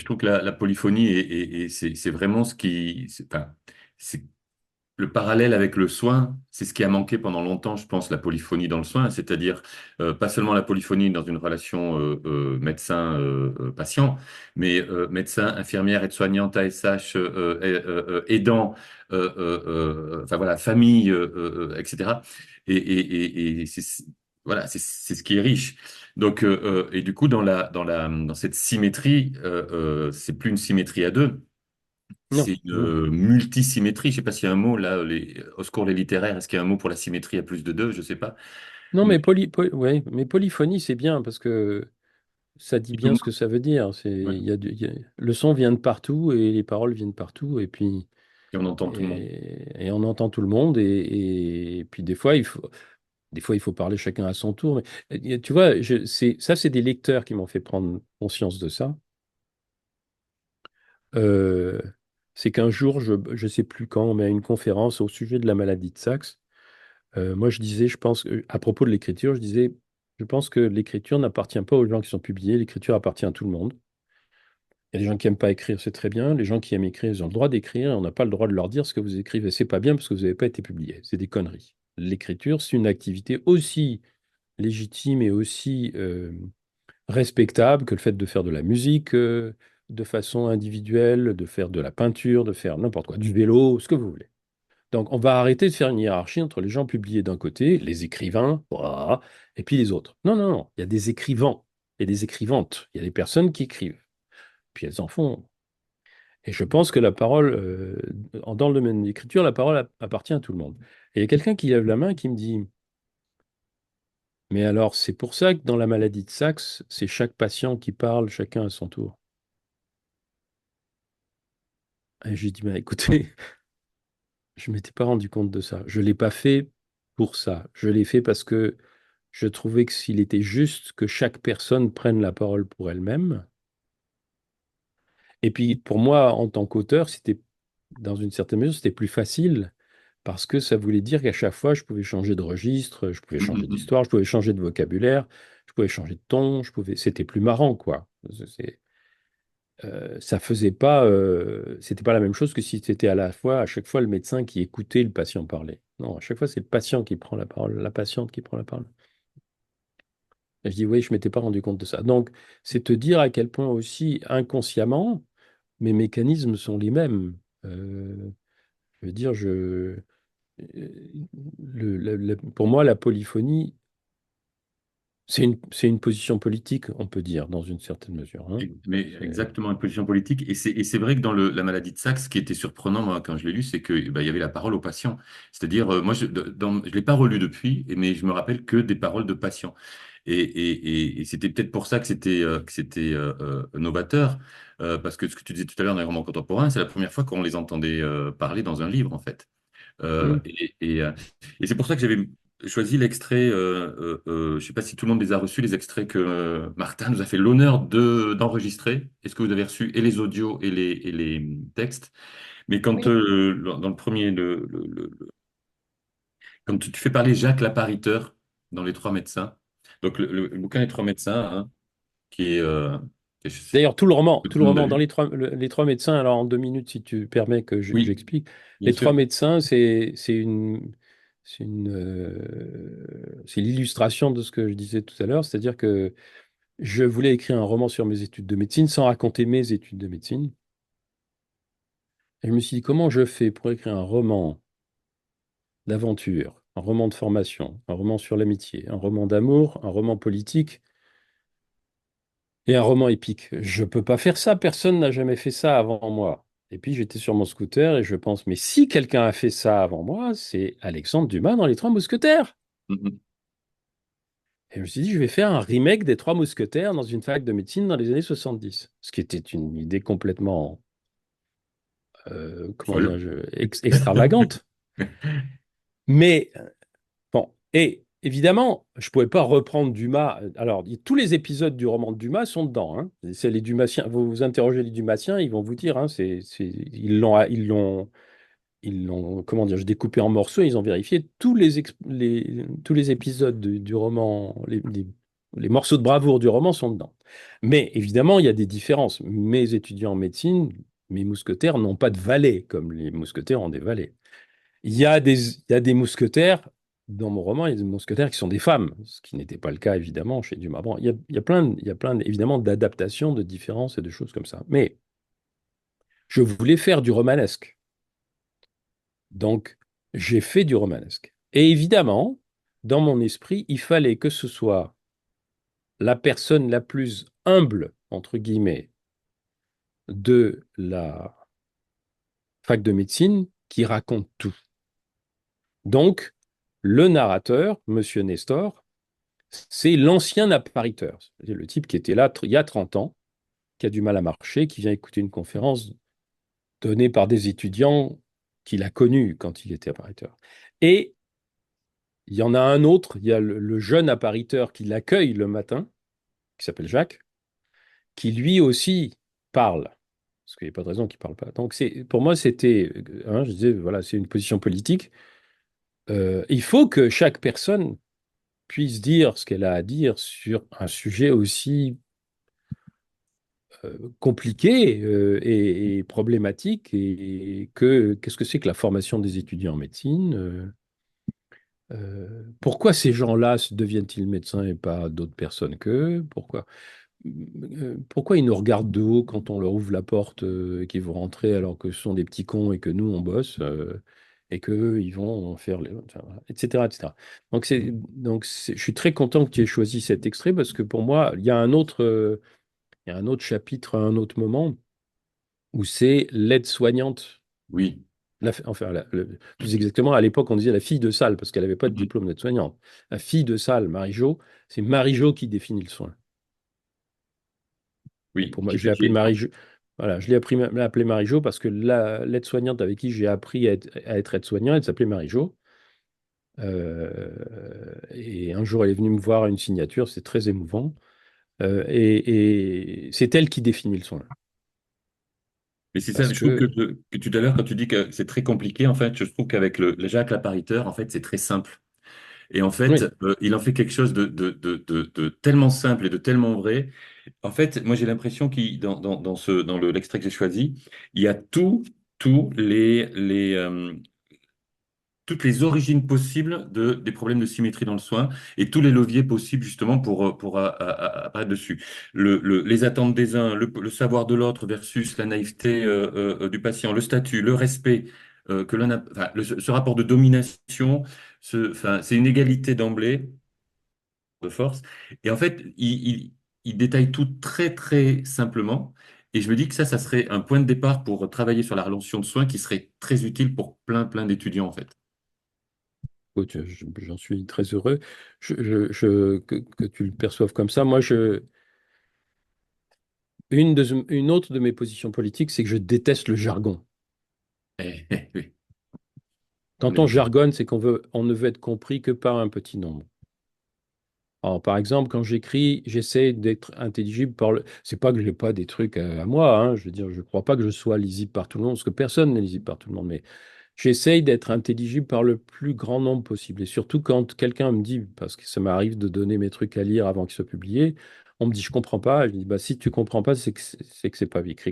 Je trouve que la polyphonie, c'est vraiment ce qui... Enfin, c'est le parallèle avec le soin, c'est ce qui a manqué pendant longtemps, je pense, la polyphonie dans le soin, c'est-à-dire pas seulement la polyphonie dans une relation médecin-patient, mais médecin, infirmière, aide-soignante, ASH, aidant, enfin voilà, famille, etc. Voilà, c'est ce qui est riche. Donc, et du coup, dans cette symétrie, c'est plus une symétrie à deux, Non, c'est une non. multisymétrie. Je sais pas s'il y a un mot là, au secours les littéraires, est-ce qu'il y a un mot pour la symétrie à plus de deux? Je sais pas. Non, Mais, ouais, mais polyphonie, c'est bien parce que ça dit et tout bien le ce que ça veut dire. monde, ouais. Le son vient de partout et les paroles viennent de partout Et on entend tout le monde. et on entend tout le monde et puis des fois, il faut parler chacun à son tour. Mais, tu vois, c'est des lecteurs qui m'ont fait prendre conscience de ça. Euh, c'est qu'un jour, je ne sais plus quand, mais à une conférence au sujet de la maladie de Saxe, moi, je disais, je pense, à propos de l'écriture, je disais, je pense que l'écriture n'appartient pas aux gens qui sont publiés, l'écriture appartient à tout le monde. Il y a des gens qui n'aiment pas écrire, c'est très bien. Les gens qui aiment écrire, ils ont le droit d'écrire et on n'a pas le droit de leur dire ce que vous écrivez. C'est pas bien parce que vous n'avez pas été publié. C'est des conneries. L'écriture, c'est une activité aussi légitime et aussi respectable que le fait de faire de la musique de façon individuelle, de faire de la peinture, de faire n'importe quoi, du vélo, ce que vous voulez. Donc, on va arrêter de faire une hiérarchie entre les gens publiés d'un côté, les écrivains, ouah, et puis les autres. Non, non, non. Il y a des écrivains et des écrivantes. Il y a des personnes qui écrivent. Puis elles en font. Et je pense que la parole, dans le domaine de l'écriture, la parole appartient à tout le monde. Et il y a quelqu'un qui lève la main et qui me dit, mais alors, c'est pour ça que dans la maladie de Saxe, c'est chaque patient qui parle, chacun à son tour. Et j'ai dit, bah, écoutez, je ne m'étais pas rendu compte de ça. Je ne l'ai pas fait pour ça. Je l'ai fait parce que je trouvais que s'il était juste que chaque personne prenne la parole pour elle-même. Et puis, pour moi, en tant qu'auteur, c'était, dans une certaine mesure, c'était plus facile parce que ça voulait dire qu'à chaque fois, je pouvais changer de registre, je pouvais Mm, changer mm, mm. d'histoire, je pouvais changer de vocabulaire, je pouvais changer de ton, c'était plus marrant, quoi. Ça faisait pas, c'était pas la même chose que si c'était à chaque fois le médecin qui écoutait le patient parler. Non, à chaque fois c'est le patient qui prend la parole, la patiente qui prend la parole. Et je dis oui, je m'étais pas rendu compte de ça. Donc c'est te dire à quel point aussi inconsciemment mes mécanismes sont les mêmes. Je veux dire, pour moi la polyphonie c'est une position politique, on peut dire dans une certaine mesure, hein. Mais exactement, une position politique. Et c'est vrai que dans la maladie de Saxe, ce qui était surprenant, moi, quand je l'ai lu, c'est que bah, il y avait la parole au patient. C'est-à-dire, moi, je l'ai pas relu depuis, mais je me rappelle que des paroles de patients. Et c'était peut-être pour ça que c'était novateur, parce que ce que tu disais tout à l'heure dans les romans contemporains, c'est la première fois qu'on les entendait parler dans un livre, en fait. Euh, Mm. et et, euh, et c'est pour ça que j'avais choisi l'extrait, je ne sais pas si tout le monde les a reçus, les extraits que Martin nous a fait l'honneur d'enregistrer. Est-ce que vous avez reçu et les audios et les textes? Mais quand Oui. dans le premier, quand tu fais parler Jacques Lapariteur dans Les Trois médecins, donc le bouquin Les Trois médecins, hein, qui est, D'ailleurs, que tout tout le le monde a roman, dans lu. les trois médecins, alors en 2 minutes, si tu permets que Oui, j'explique, bien les trois sûr. médecins, c'est l'illustration de ce que je disais tout à l'heure, c'est-à-dire que je voulais écrire un roman sur mes études de médecine sans raconter mes études de médecine. Et je me suis dit, comment je fais pour écrire un roman d'aventure, un roman de formation, un roman sur l'amitié, un roman d'amour, un roman politique et un roman épique. Je peux pas faire ça, personne n'a jamais fait ça avant moi. Et puis j'étais sur mon scooter et je pense, mais si quelqu'un a fait ça avant moi, c'est Alexandre Dumas dans Les Trois Mousquetaires. Mhm. Et je me suis dit, je vais faire un remake des Trois Mousquetaires dans une fac de médecine dans les années 70. Ce qui était une idée complètement, comment Folle. dire, extravagante. Mais bon, et évidemment, je ne pouvais pas reprendre Dumas. Alors, tous les épisodes du roman de Dumas sont dedans, hein. C'est les Dumassiens. Vous interrogez les Dumassiens, ils vont vous dire, hein, ils l'ont, comment dire, je découpé en morceaux, ils ont vérifié tous les épisodes du roman, Les morceaux de bravoure du roman sont dedans. Mais évidemment, il y a des différences. Mes étudiants en médecine, mes mousquetaires n'ont pas de valets comme les mousquetaires ont des valets. Il y a des mousquetaires, dans mon roman, il y a des mousquetaires qui sont des femmes, ce qui n'était pas le cas évidemment chez Dumas. Bon, il y a plein évidemment d'adaptations, de différences et de choses comme ça. Mais je voulais faire du romanesque. Donc, j'ai fait du romanesque. Et évidemment, dans mon esprit, il fallait que ce soit la personne la plus humble, entre guillemets, de la fac de médecine qui raconte tout. Donc, le narrateur, Monsieur Nestor, c'est l'ancien appariteur, c'est-à-dire le type qui était là il y a 30 ans, qui a du mal à marcher, qui vient écouter une conférence donnée par des étudiants qu'il a connus quand il était appariteur. Et il y en a un autre, il y a le jeune appariteur qui l'accueille le matin, qui s'appelle Jacques, qui lui aussi parle. Parce qu'il n'y a pas de raison qu'il ne parle pas. Donc, pour moi, c'était, hein, je disais, voilà, c'est une position politique. Il faut que chaque personne puisse dire ce qu'elle a à dire sur un sujet aussi compliqué et problématique. Et qu'est-ce que c'est que la formation des étudiants en médecine? Pourquoi ces gens-là deviennent-ils médecins et pas d'autres personnes qu'eux? Pourquoi ils nous regardent de haut quand on leur ouvre la porte et qu'ils vont rentrer alors que ce sont des petits cons et que nous, on bosse et qu'eux, ils vont faire les... Enfin, voilà, etc., etc. Je suis très content que tu aies choisi cet extrait parce que pour moi, il y a un autre chapitre à un autre moment où c'est l'aide-soignante. Oui. Enfin, plus exactement, à l'époque, on disait la fille de salle parce qu'elle n'avait pas de Mhm. diplôme d'aide-soignante. La fille de salle, Marie-Jo, c'est Marie-Jo qui définit le soin. Et Oui, pour moi, je l'ai appelée Marie-Jo. Voilà, je l'ai appelée Marie-Jo parce que l'aide-soignante avec qui j'ai appris à être aide-soignant, elle s'appelait Marie-Jo. Et un jour, elle est venue me voir à une signature, c'est très émouvant. Et c'est elle qui définit le soin. Mais c'est ça, Parce je trouve que, que tout à l'heure, quand tu dis que c'est très compliqué, en fait, je trouve qu'avec le Jacques l'appariteur, en fait, c'est très simple. Et en fait, oui, il en fait quelque chose de tellement simple et de tellement vrai. En fait, moi, j'ai l'impression qu'il, dans l'extrait que j'ai choisi, il y a toutes les origines possibles des problèmes de symétrie dans le soin et tous les leviers possibles justement pour apparaître dessus. Les attentes des uns, le savoir de l'autre versus la naïveté du patient, le statut, le respect que l'on a, enfin, ce rapport de domination, enfin, c'est une égalité d'emblée de force. Et en fait, il détaille tout très très simplement. Et je me dis que ça serait un point de départ pour travailler sur la relation de soins qui serait très utile pour plein d'étudiants en fait. écoute, j'en suis très heureux que tu le perçoives comme ça. Une autre de mes positions politiques, c'est que je déteste le jargon. Oui, on est Quand on d'accord. jargonne, c'est on ne veut être compris que par un petit nombre. Alors, par exemple, quand j'écris, j'essaie d'être intelligible par le. C'est pas que j'ai pas des trucs à moi, hein, je veux dire, je crois pas que je sois lisible par tout le monde, parce que personne n'est lisible par tout le monde, mais j'essaye d'être intelligible par le plus grand nombre possible. Et surtout quand quelqu'un me dit, parce que ça m'arrive de donner mes trucs à lire avant qu'ils soient publiés, on me dit je comprends pas, je dis bah si tu comprends pas, c'est que c'est pas écrit